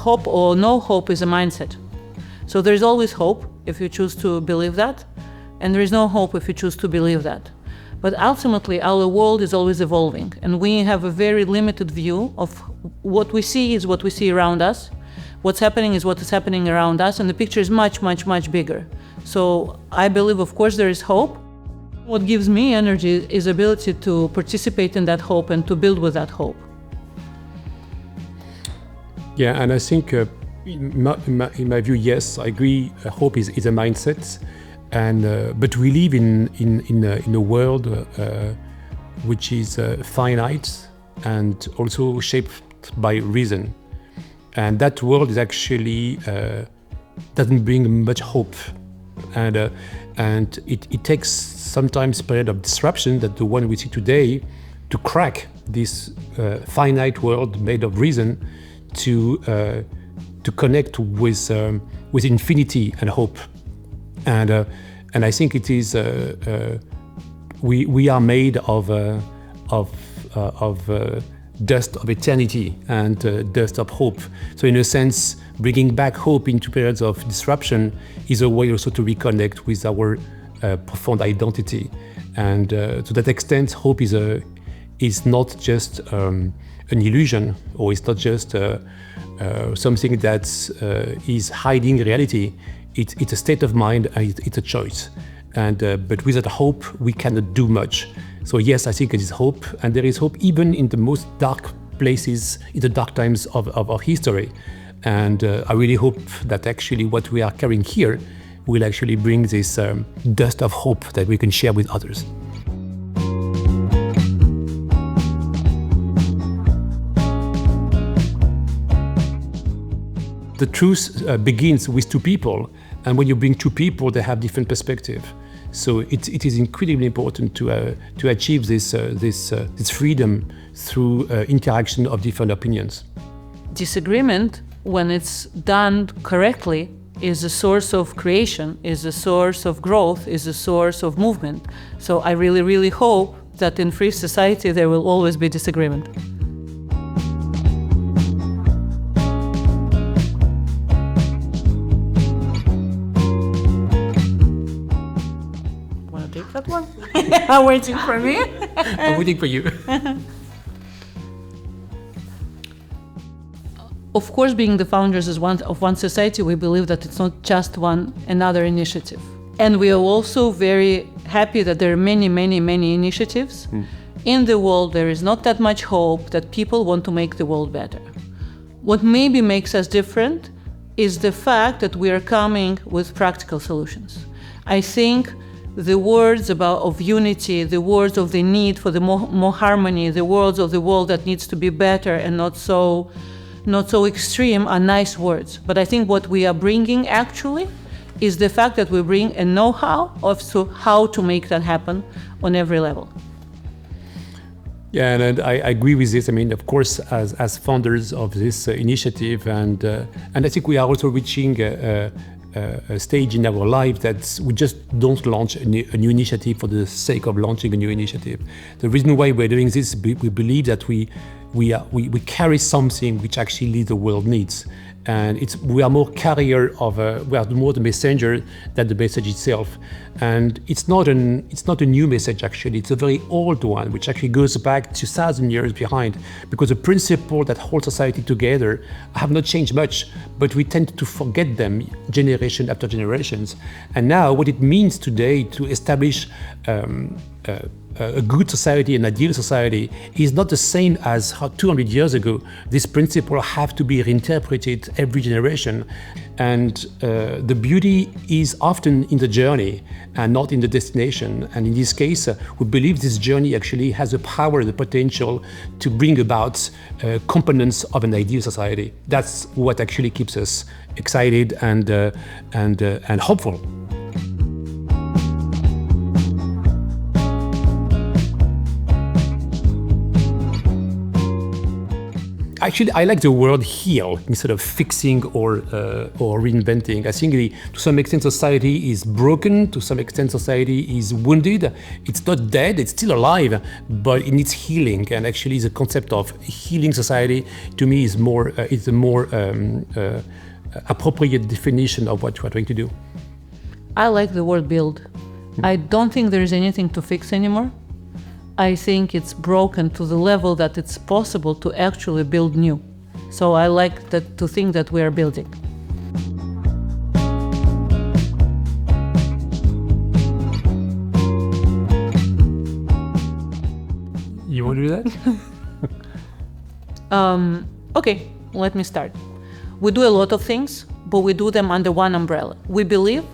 hope or no hope is a mindset. So there is always hope if you choose to believe that, and there is no hope if you choose to believe that. But ultimately, our world is always evolving, and we have a very limited view of what we see is what we see around us. What's happening is what is happening around us, and the picture is much, much, much bigger. So I believe, of course, there is hope. What gives me energy is ability to participate in that hope and to build with that hope. Yeah, and I think in my view, yes, I agree. Hope is a mindset, and but we live in a world which is finite and also shaped by reason, and that world is actually doesn't bring much hope, and it takes sometimes a period of disruption that the one we see today to crack this finite world made of reason to connect with infinity and hope, and I think it is we are made of dust of eternity and dust of hope. So in a sense, bringing back hope into periods of disruption is a way also to reconnect with our profound identity, and to that extent, hope is not just an illusion, or it's not just something that is hiding reality. It's a state of mind, and it's a choice. And but without hope, we cannot do much. So yes, I think there is hope, and there is hope even in the most dark places, in the dark times of our history. And I really hope that actually what we are carrying here will actually bring this dust of hope that we can share with others. The truth begins with two people, and when you bring two people, they have different perspective. So it is incredibly important to achieve this freedom through interaction of different opinions. Disagreement, when it's done correctly, is a source of creation, is a source of growth, is a source of movement. So I really, really hope that in free society there will always be disagreement. Want to take that one? I'm waiting for me. I'm waiting for you. Of course, being the founders of One Society, we believe that it's not just another initiative. And we are also very happy that there are many, many, many initiatives. In the world, there is not that much hope that people want to make the world better. What maybe makes us different is the fact that we are coming with practical solutions. I think the words of unity, the words of the need for the more harmony, the words of the world that needs to be better and not so extreme are nice words. But I think what we are bringing actually is the fact that we bring a know-how of how to make that happen on every level. Yeah, and I agree with this. I mean, of course, as founders of this initiative, and I think we are also reaching a stage in our life that we just don't launch a new initiative for the sake of launching a new initiative. The reason why we're doing this, we believe that we carry something which actually the world needs, and we are more we are more the messenger than the message itself. And it's not a new message actually. It's a very old one which actually goes back 2,000 years behind, because the principles that hold society together have not changed much, but we tend to forget them generation after generations. And now what it means today to establish a good society, an ideal society, is not the same as how 200 years ago. These principles have to be reinterpreted every generation. And the beauty is often in the journey and not in the destination. And in this case, we believe this journey actually has the power, the potential to bring about components of an ideal society. That's what actually keeps us excited and hopeful. Actually, I like the word heal instead of fixing or reinventing. I think to some extent society is broken, to some extent society is wounded. It's not dead, it's still alive, but it needs healing. And actually the concept of healing society to me is a more appropriate definition of what we're trying to do. I like the word build. I don't think there is anything to fix anymore. I think it's broken to the level that it's possible to actually build new. So I like to think that we are building. You want to do that? Okay, let me start. We do a lot of things, but we do them under one umbrella. We believe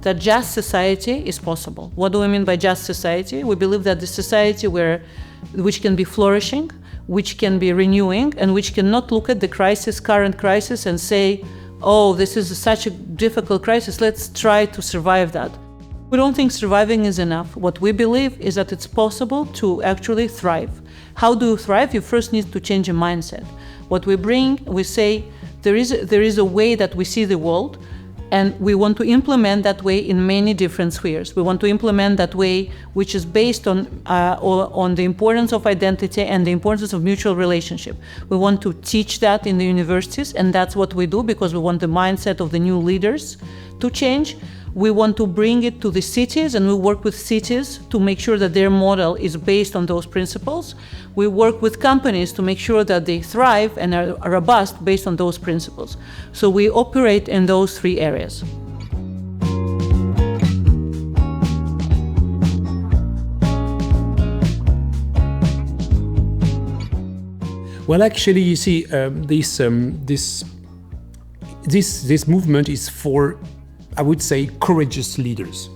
that just society is possible. What do we mean by just society? We believe that the society which can be flourishing, which can be renewing, and which cannot look at the current crisis and say, oh, this is such a difficult crisis, let's try to survive that. We don't think surviving is enough. What we believe is that it's possible to actually thrive. How do you thrive? You first need to change a mindset. What we bring, we say, there is a way that we see the world, and we want to implement that way in many different spheres. We want to implement that way which is based on the importance of identity and the importance of mutual relationship. We want to teach that in the universities, and that's what we do because we want the mindset of the new leaders to change. We want to bring it to the cities, and we work with cities to make sure that their model is based on those principles. We work with companies to make sure that they thrive and are robust based on those principles. So we operate in those three areas. Well, actually, you see, this movement is for, I would say, courageous leaders.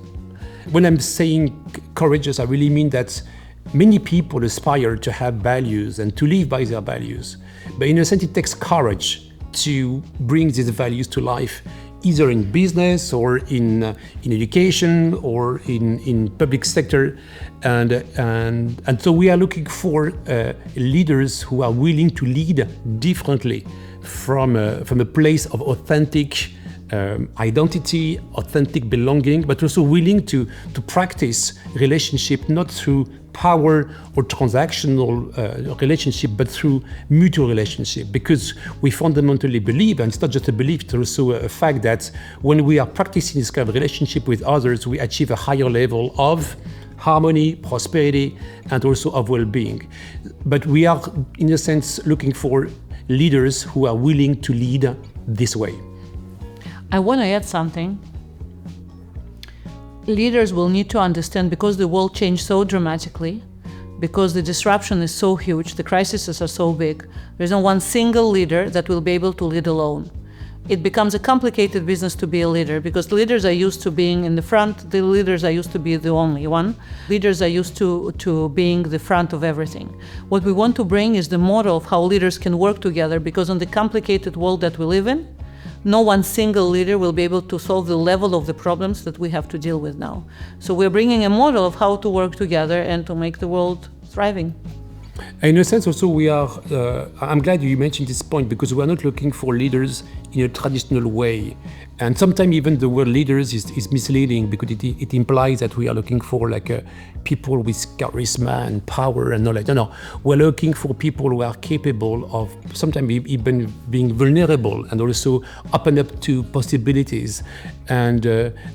When I'm saying courageous, I really mean that many people aspire to have values and to live by their values. But in a sense, it takes courage to bring these values to life, either in business or in education or in public sector. And so we are looking for leaders who are willing to lead differently from a place of authentic identity, authentic belonging, but also willing to practice relationship not through power or transactional relationship, but through mutual relationship. Because we fundamentally believe, and it's not just a belief, it's also a fact that when we are practicing this kind of relationship with others, we achieve a higher level of harmony, prosperity, and also of well-being. But we are, in a sense, looking for leaders who are willing to lead this way. I want to add something. Leaders will need to understand, because the world changed so dramatically, because the disruption is so huge, the crises are so big, there's no one single leader that will be able to lead alone. It becomes a complicated business to be a leader, because leaders are used to being in the front, the leaders are used to be the only one. Leaders are used to being the front of everything. What we want to bring is the model of how leaders can work together, because in the complicated world that we live in, no one single leader will be able to solve the level of the problems that we have to deal with now. So we're bringing a model of how to work together and to make the world thriving. In a sense also we are, I'm glad you mentioned this point, because we are not looking for leaders in a traditional way. And sometimes even the word leaders is misleading, because it implies that we are looking for people with charisma and power and knowledge. No, we're looking for people who are capable of sometimes even being vulnerable and also open up to possibilities. And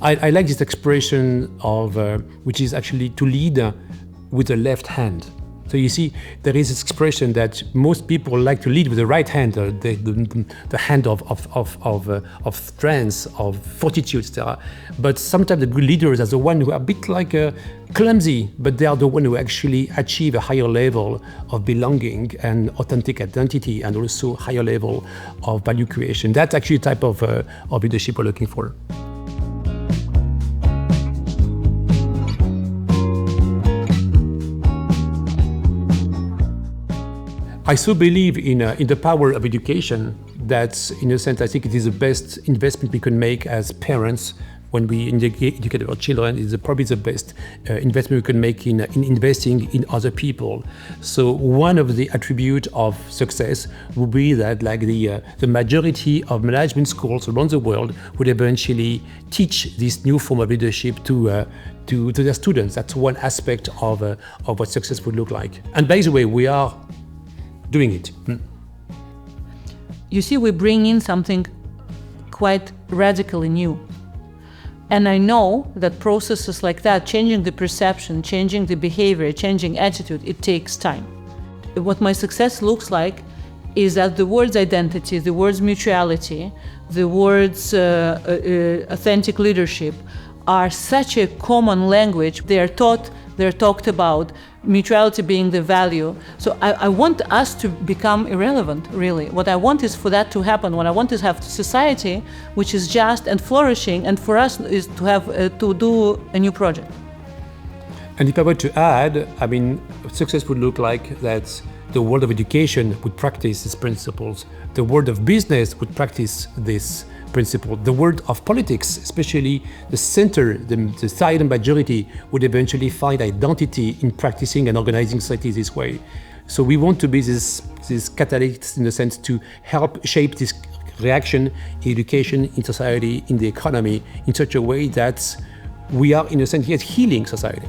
I like this expression of, which is actually to lead with the left hand. So you see, there is this expression that most people like to lead with the right hand, the hand of strength, of fortitude, etc. But sometimes the good leaders are the ones who are a bit clumsy, but they are the ones who actually achieve a higher level of belonging and authentic identity, and also higher level of value creation. That's actually a type of leadership we're looking for. I so believe in the power of education that, in a sense, I think it is the best investment we can make as parents when we educate our children is probably the best investment we can make in investing in other people. So one of the attributes of success would be that like the majority of management schools around the world would eventually teach this new form of leadership to their students. That's one aspect of what success would look like. And by the way, we are doing it. You see, we bring in something quite radically new. And I know that processes like that, changing the perception, changing the behavior, changing attitude, it takes time. What my success looks like is that the words identity, the words mutuality, the words authentic leadership are such a common language. They are taught, they're talked about, mutuality being the value. So I want us to become irrelevant, really. What I want is for that to happen. What I want is to have society which is just and flourishing, and for us is to have to do a new project. And if I were to add, I mean, success would look like that the world of education would practice these principles. The world of business would practice this principle. The world of politics, especially the center, the silent majority, would eventually find identity in practicing and organizing society this way. So we want to be this catalyst in the sense to help shape this reaction in education, in society, in the economy, in such a way that we are, in a sense, yet healing society.